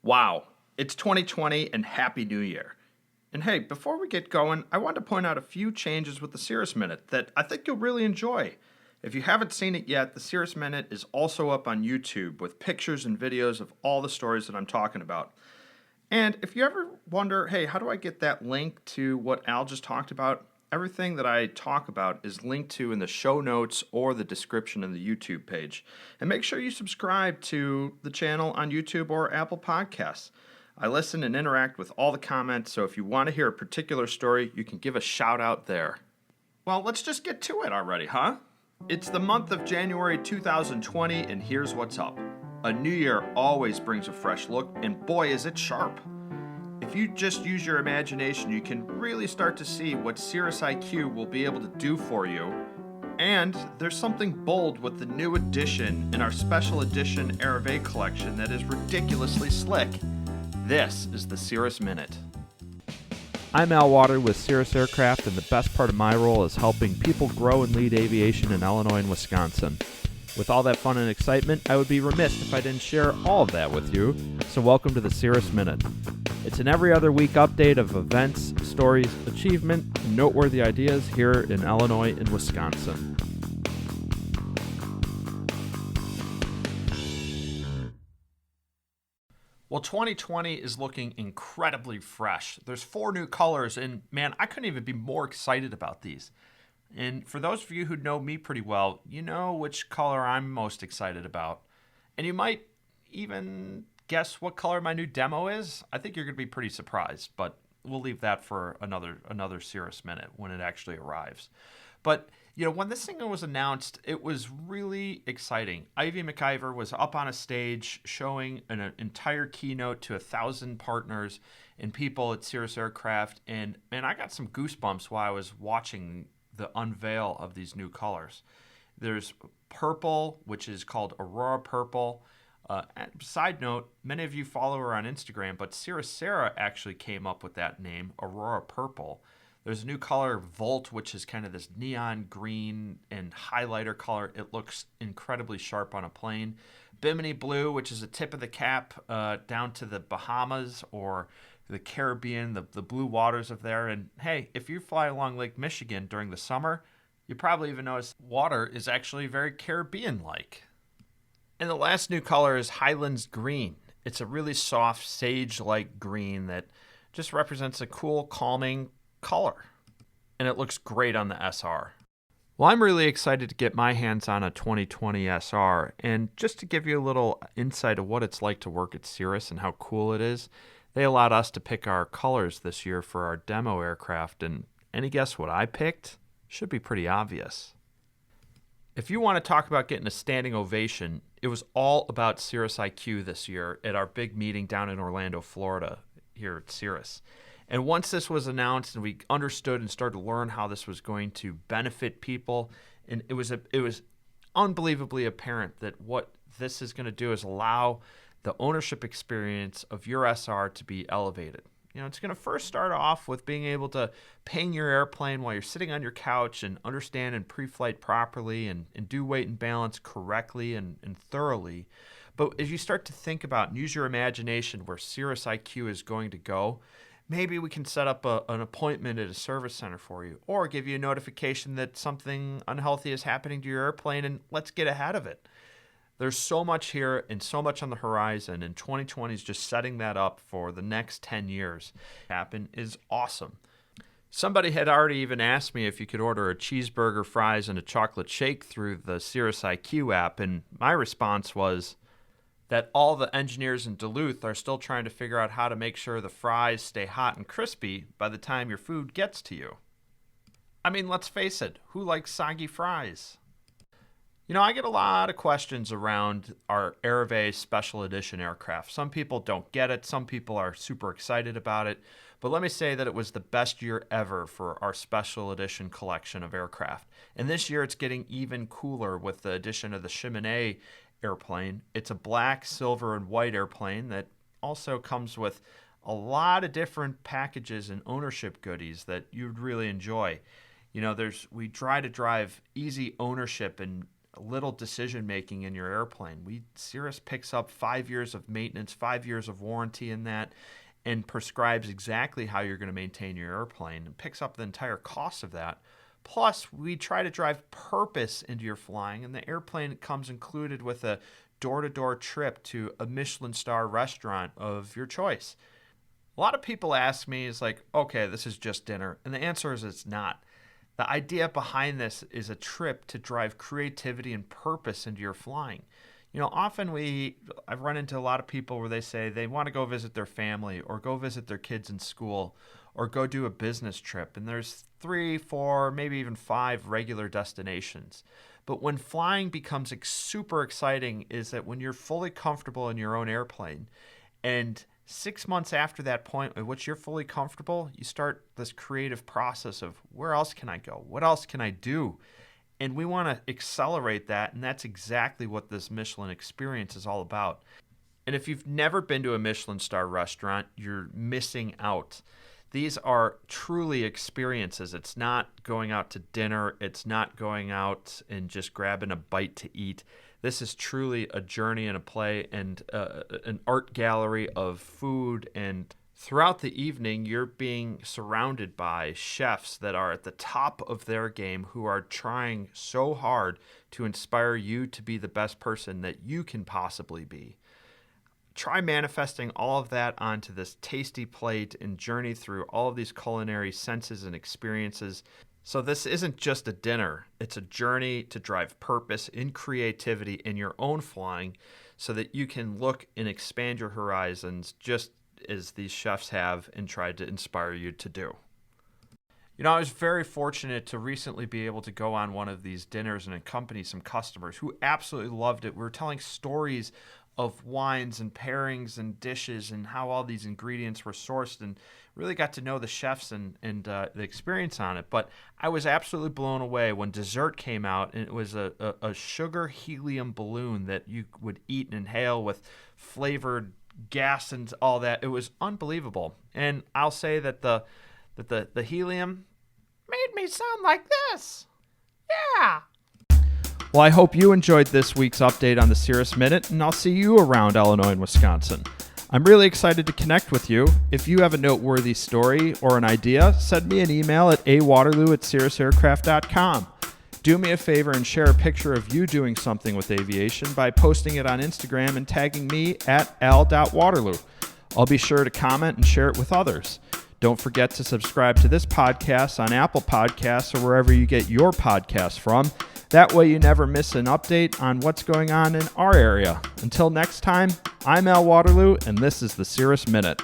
Wow, it's 2020 and Happy New Year. And hey, before we get going, I want to point out a few changes with the Cirrus Minute that I think you'll really enjoy. If you haven't seen it yet, the Cirrus Minute is also up on YouTube with pictures and videos of all the stories that I'm talking about. And if you ever wonder, hey, how do I get that link to what Al just talked about? Everything that I talk about is linked to in the show notes or the description in the YouTube page. And make sure you subscribe to the channel on YouTube or Apple Podcasts. I listen and interact with all the comments, so if you want to hear a particular story, you can give a shout out there. Well, let's just get to it already, huh? It's the month of January 2020, and here's what's up. A new year always brings a fresh look, and boy, is it sharp. If you just use your imagination, you can really start to see what Cirrus IQ will be able to do for you. And there's something bold with the new edition in our special edition Arrivee collection that is ridiculously slick. This is the Cirrus Minute. I'm Al Water with Cirrus Aircraft, and the best part of my role is helping people grow and lead aviation in Illinois and Wisconsin. With all that fun and excitement, I would be remiss if I didn't share all of that with you, so welcome to the Cirrus Minute. It's an every other week update of events, stories, achievement, and noteworthy ideas here in Illinois and Wisconsin. Well, 2020 is looking incredibly fresh. There's 4 new colors, and man, I couldn't even be more excited about these. And for those of you who know me pretty well, you know which color I'm most excited about. And you might even guess what color my new demo is. I think you're going to be pretty surprised, but we'll leave that for another Cirrus Minute when it actually arrives. But you know, when this thing was announced, it was really exciting. Ivy McIver was up on a stage showing an entire keynote to 1,000 partners and people at Cirrus Aircraft. And man, I got some goosebumps while I was watching the unveil of these new colors. There's purple, which is called Aurora Purple. Side note, many of you follow her on Instagram, but Cirrus Sarah actually came up with that name, Aurora Purple. There's a new color, Volt, which is kind of this neon green and highlighter color. It looks incredibly sharp on a plane. Bimini Blue, which is a tip of the cap down to the Bahamas or the Caribbean, the blue waters of there. And hey, if you fly along Lake Michigan during the summer, you probably even notice water is actually very Caribbean-like. And the last new color is Highlands Green. It's a really soft, sage-like green that just represents a cool, calming color. And it looks great on the SR. Well, I'm really excited to get my hands on a 2020 SR. And just to give you a little insight of what it's like to work at Cirrus and how cool it is, they allowed us to pick our colors this year for our demo aircraft. And any guess what I picked? Should be pretty obvious. If you want to talk about getting a standing ovation, it was all about Cirrus IQ this year at our big meeting down in Orlando, Florida, here at Cirrus. And once this was announced and we understood and started to learn how this was going to benefit people, and it was unbelievably apparent that what this is going to do is allow the ownership experience of your SR to be elevated. You know, it's going to first start off with being able to ping your airplane while you're sitting on your couch and understand and pre-flight properly and do weight and balance correctly and thoroughly. But as you start to think about and use your imagination where Cirrus IQ is going to go, maybe we can set up an appointment at a service center for you or give you a notification that something unhealthy is happening to your airplane, and let's get ahead of it. There's so much here and so much on the horizon, and 2020 is just setting that up for the next 10 years. Happen is awesome. Somebody had already even asked me if you could order a cheeseburger, fries, and a chocolate shake through the Cirrus IQ app, and my response was that all the engineers in Duluth are still trying to figure out how to make sure the fries stay hot and crispy by the time your food gets to you. I mean, let's face it, who likes soggy fries? You know, I get a lot of questions around our Arrivee Special Edition aircraft. Some people don't get it. Some people are super excited about it. But let me say that it was the best year ever for our Special Edition collection of aircraft. And this year it's getting even cooler with the addition of the Cheminée airplane. It's a black, silver, and white airplane that also comes with a lot of different packages and ownership goodies that you'd really enjoy. You know, we try to drive easy ownership and little decision making in your airplane. Cirrus picks up 5 years of maintenance, 5 years of warranty in that, and prescribes exactly how you're going to maintain your airplane and picks up the entire cost of that. Plus, we try to drive purpose into your flying, and the airplane comes included with a door-to-door trip to a Michelin star restaurant of your choice. A lot of people ask me, is like, okay, this is just dinner. And the answer is it's not. The idea behind this is a trip to drive creativity and purpose into your flying. Often I've run into a lot of people where they say they want to go visit their family or go visit their kids in school or go do a business trip. And there's 3, 4, maybe even 5 regular destinations. But when flying becomes super exciting is that when you're fully comfortable in your own airplane, and 6 months after that point at which you're fully comfortable, you start this creative process of where else can I go? What else can I do? And we want to accelerate that, and that's exactly what this Michelin experience is all about. And if you've never been to a Michelin star restaurant, you're missing out. These are truly experiences. It's not going out to dinner. It's not going out and just grabbing a bite to eat. This is truly a journey and a play and an art gallery of food. And throughout the evening, you're being surrounded by chefs that are at the top of their game who are trying so hard to inspire you to be the best person that you can possibly be. Try manifesting all of that onto this tasty plate and journey through all of these culinary senses and experiences. So this isn't just a dinner. It's a journey to drive purpose in creativity in your own flying so that you can look and expand your horizons just as these chefs have and tried to inspire you to do. I was very fortunate to recently be able to go on one of these dinners and accompany some customers who absolutely loved it. We were telling stories of wines and pairings and dishes and how all these ingredients were sourced, and really got to know the chefs and the experience on it. But I was absolutely blown away when dessert came out, and it was a sugar helium balloon that you would eat and inhale with flavored gas and all that. It was unbelievable. And I'll say that the helium made me sound like this. Yeah. Well, I hope you enjoyed this week's update on the Cirrus Minute, and I'll see you around Illinois and Wisconsin. I'm really excited to connect with you. If you have a noteworthy story or an idea, send me an email at awaterloo@cirrusaircraft.com. Do me a favor and share a picture of you doing something with aviation by posting it on Instagram and tagging me at al.waterloo. I'll be sure to comment and share it with others. Don't forget to subscribe to this podcast on Apple Podcasts or wherever you get your podcasts from. That way you never miss an update on what's going on in our area. Until next time, I'm Al Waterloo, and this is the Cirrus Minute.